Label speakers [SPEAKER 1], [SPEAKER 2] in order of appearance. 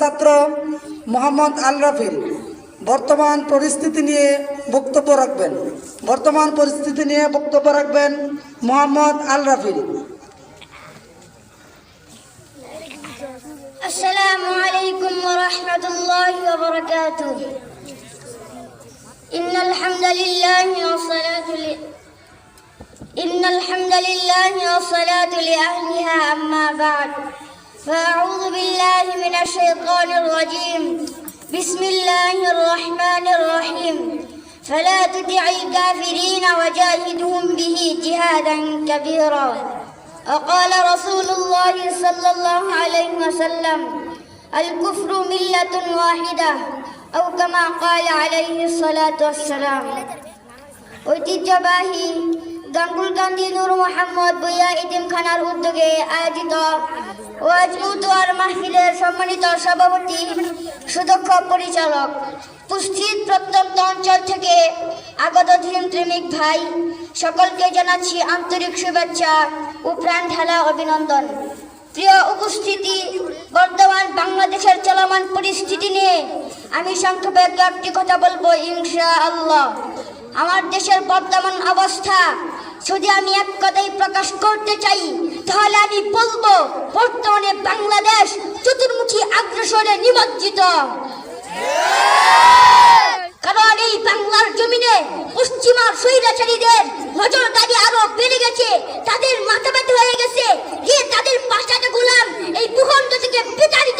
[SPEAKER 1] ছাত্র মোহাম্মদ আল রাফিল বর্তমান পরিস্থিতি নিয়ে বক্তব্য রাখবেন মোহাম্মদ আল রাফিল।
[SPEAKER 2] আসসালামু আলাইকুম ওয়া রাহমাতুল্লাহি ওয়া বারাকাতুহু। ইন্নাল হামদালিল্লাহি ওয়াস সালাতু লি আহলিহা আম্মা বা'দ। فأعوذ بالله من الشيطان الرجيم. بسم الله الرحمن الرحيم. فلا تطع الكافرين وجاهدهم به جهادا كبيرا. وقال رسول الله صلى الله عليه وسلم: الكفر ملة واحدة أو كما قال عليه الصلاة والسلام. ঐতিহ্যবাহী গাঙ্গুলকান্দি নূর মোহাম্মদ ভূঁইয়া এতিমখানার উদ্যোগে আয়োজিত ওয়াজ মুতওয়ার মাহফিলের সম্মানিত সভাপতি, সুদক্ষ পরিচালক, উপস্থিত প্রত্যন্ত অঞ্চল থেকে আগত প্রেমিক ভাই সকলকে জানাচ্ছি আন্তরিক শুভেচ্ছা ও প্রাণ ঢালা অভিনন্দন। প্রিয় উপস্থিতি, বর্তমান বাংলাদেশের চলমান পরিস্থিতি নিয়ে আমি সংক্ষেপে একটি কথা বলবো ইনশাআল্লাহ। আমার দেশের বর্তমান অবস্থা যদি আমি এক কথাই প্রকাশ করতে চাই তাহলে আমি বলবো বর্তমানে বাংলাদেশ চতুর্মুখী আগ্রাসনে নিমজ্জিত। কারণ এই বাংলার জমিনে পশ্চিমা স্বৈরাচারীদের নজরদারি আরো বেড়ে গেছে, তাদের মাথা ব্যথা হয়ে গেছে, গিয়ে তাদের পাশাটা গোলাম এই ভূখণ্ড থেকে বিতাড়িত